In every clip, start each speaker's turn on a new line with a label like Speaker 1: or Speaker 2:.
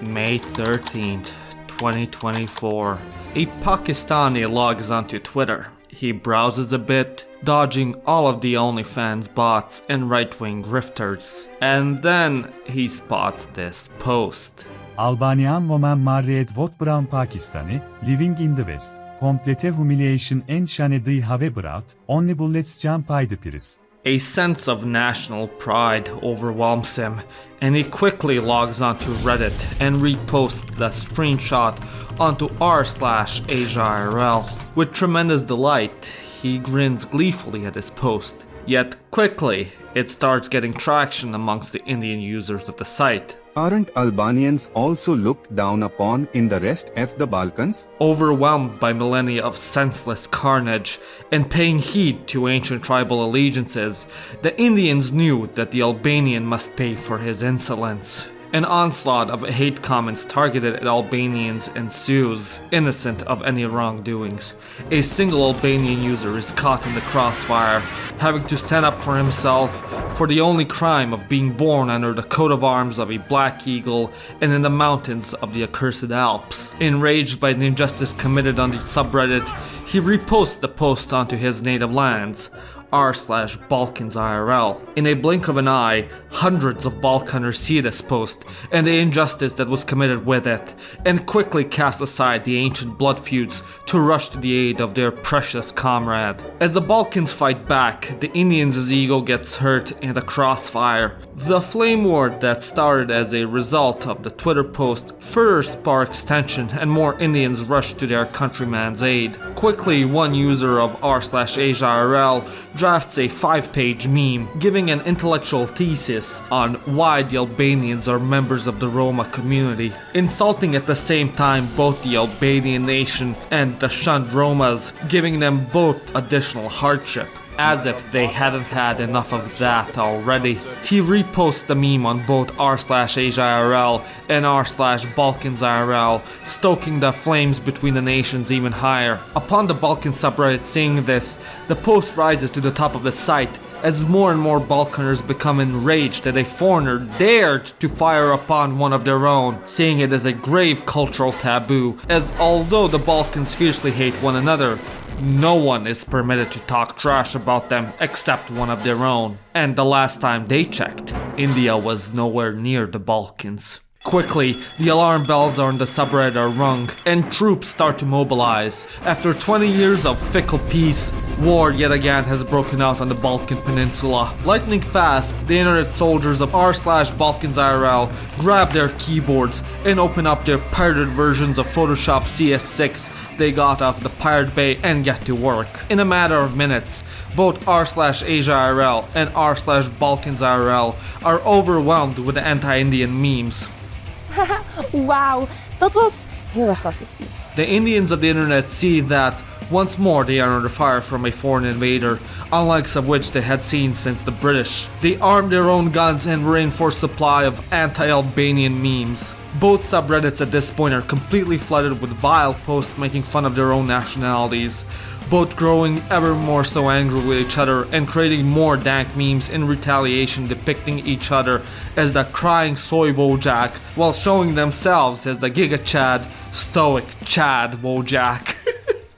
Speaker 1: May 13th, 2024. A Pakistani logs onto Twitter. He browses a bit, dodging all of the OnlyFans bots and right-wing grifters. And then he spots this post.
Speaker 2: Albanian woman married white brown Pakistani, living in the West. Complete humiliation and shane they have brought, only bullets jump by the Paris.
Speaker 1: A sense of national pride overwhelms him, and he quickly logs onto Reddit and reposts the screenshot onto r/AsiaIRL. With tremendous delight, he grins gleefully at his post. Yet quickly, it starts getting traction amongst the Indian users of the site.
Speaker 3: Aren't Albanians also looked down upon in the rest of the Balkans?
Speaker 1: Overwhelmed by millennia of senseless carnage and paying heed to ancient tribal allegiances, the Indians knew that the Albanian must pay for his insolence. An onslaught of hate comments targeted at Albanians ensues, innocent of any wrongdoings. A single Albanian user is caught in the crossfire, having to stand up for himself for the only crime of being born under the coat of arms of a black eagle and in the mountains of the accursed Alps. Enraged by the injustice committed on the subreddit, he reposts the post onto his native lands, r/BalkansIRL. In a blink of an eye, hundreds of Balkaners see this post and the injustice that was committed with it, and quickly cast aside the ancient blood feuds to rush to the aid of their precious comrade. As the Balkans fight back, the Indians' ego gets hurt in the crossfire. The flame war that started as a result of the Twitter post further sparks tension and more Indians rush to their countryman's aid. Quickly, one user of r/AsiaIRL drafts a 5-page meme giving an intellectual thesis on why the Albanians are members of the Roma community, insulting at the same time both the Albanian nation and the shunned Romas, giving them both additional hardship, as if they hadn't had enough of that already. He reposts the meme on both r/AsiaIRL and r/BalkansIRL, stoking the flames between the nations even higher. Upon the Balkan subreddit seeing this, the post rises to the top of the site, as more and more Balkaners become enraged that a foreigner dared to fire upon one of their own, seeing it as a grave cultural taboo, as although the Balkans fiercely hate one another, no one is permitted to talk trash about them except one of their own. And the last time they checked, India was nowhere near the Balkans. Quickly, the alarm bells on the subreddit are rung, and troops start to mobilize. After 20 years of fickle peace, war yet again has broken out on the Balkan Peninsula. Lightning fast, the internet soldiers of r/BalkansIRL grab their keyboards and open up their pirated versions of Photoshop CS6 they got off the Pirate Bay and get to work. In a matter of minutes, both r/AsiaIRL and r/BalkansIRL are overwhelmed with the anti-Indian memes.
Speaker 4: Wauw, dat was heel erg racistisch.
Speaker 1: The Indians of the internet see that once more they are under fire from a foreign invader, unlike of which they had seen since the British. They arm their own guns and reinforce supply of anti-Albanian memes. Both subreddits at this point are completely flooded with vile posts making fun of their own nationalities, both growing ever more so angry with each other and creating more dank memes in retaliation depicting each other as the crying soy Wojak while showing themselves as the Giga Chad, stoic Chad Wojak.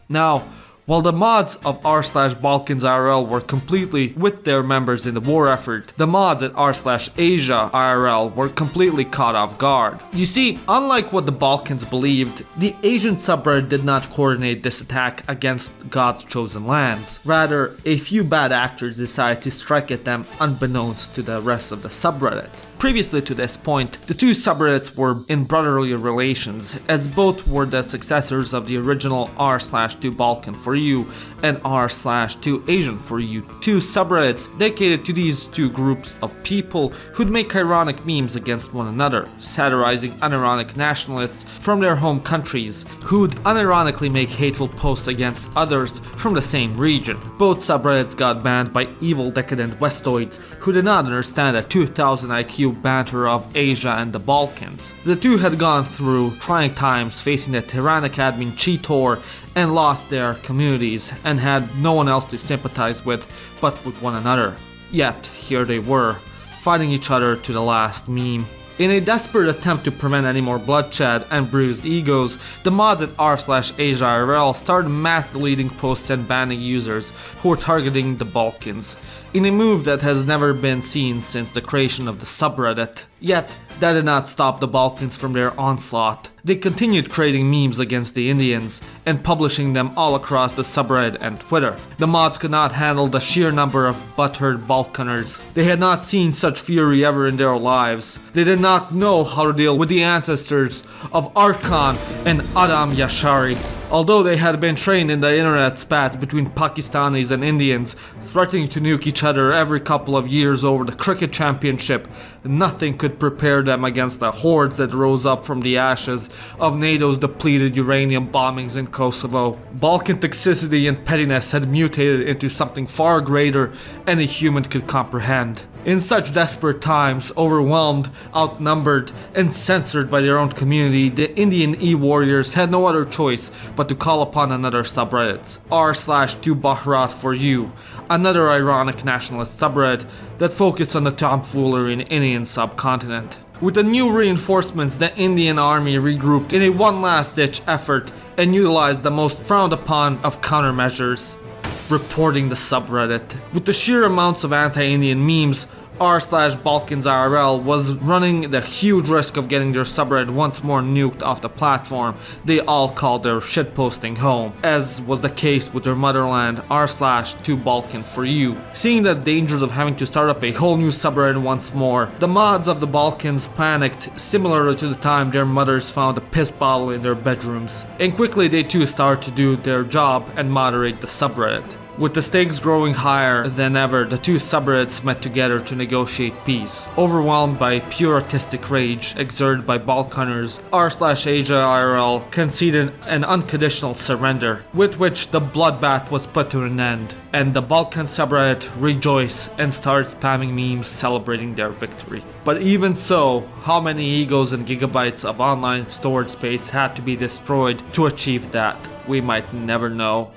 Speaker 1: Now, while the mods of r/BalkansIRL were completely with their members in the war effort, the mods at r/AsiaIRL were completely caught off guard. You see, unlike what the Balkans believed, the Asian subreddit did not coordinate this attack against God's chosen lands. Rather, a few bad actors decided to strike at them unbeknownst to the rest of the subreddit. Previously to this point, the two subreddits were in brotherly relations, as both were the successors of the original r/2Balkan4U and r/2Asian4U, two subreddits dedicated to these two groups of people who'd make ironic memes against one another, satirizing unironic nationalists from their home countries, who'd unironically make hateful posts against others from the same region. Both subreddits got banned by evil decadent Westoids who did not understand the 2000 IQ banter of Asia and the Balkans. The two had gone through trying times facing the tyrannic admin Cheetor and lost their communities and had no one else to sympathize with but with one another. Yet, here they were, fighting each other to the last meme. In a desperate attempt to prevent any more bloodshed and bruised egos, the mods at r/AsiaIRL started mass deleting posts and banning users who were targeting the Balkans, in a move that has never been seen since the creation of the subreddit. Yet, that did not stop the Balkans from their onslaught. They continued creating memes against the Indians and publishing them all across the subreddit and Twitter. The mods could not handle the sheer number of butthurt Balkaners. They had not seen such fury ever in their lives. They did not know how to deal with the ancestors of Arkan and Adam Yashari. Although they had been trained in the internet spats between Pakistanis and Indians, threatening to nuke each other every couple of years over the cricket championship, nothing could prepare them against the hordes that rose up from the ashes of NATO's depleted uranium bombings in Kosovo. Balkan toxicity and pettiness had mutated into something far greater any human could comprehend. In such desperate times, overwhelmed, outnumbered, and censored by their own community, the Indian e-warriors had no other choice but to call upon another subreddit, r/2bahrat for you, another ironic nationalist subreddit that focused on the tomfoolery in Indian subcontinent. With the new reinforcements, the Indian army regrouped in a one last-ditch effort and utilized the most frowned upon of countermeasures: reporting the subreddit. With the sheer amounts of anti-Indian memes, r/BalkansIRL was running the huge risk of getting their subreddit once more nuked off the platform they all called their shitposting home, as was the case with their motherland r/2Balkan for you. Seeing the dangers of having to start up a whole new subreddit once more, the mods of the Balkans panicked, similar to the time their mothers found a piss bottle in their bedrooms, and quickly they too started to do their job and moderate the subreddit. With the stakes growing higher than ever, the two subreddits met together to negotiate peace. Overwhelmed by pure artistic rage exerted by Balkaners, r/AsiaIRL conceded an unconditional surrender, with which the bloodbath was put to an end, and the Balkan subreddit rejoiced and started spamming memes celebrating their victory. But even so, how many egos and gigabytes of online storage space had to be destroyed to achieve that? We might never know.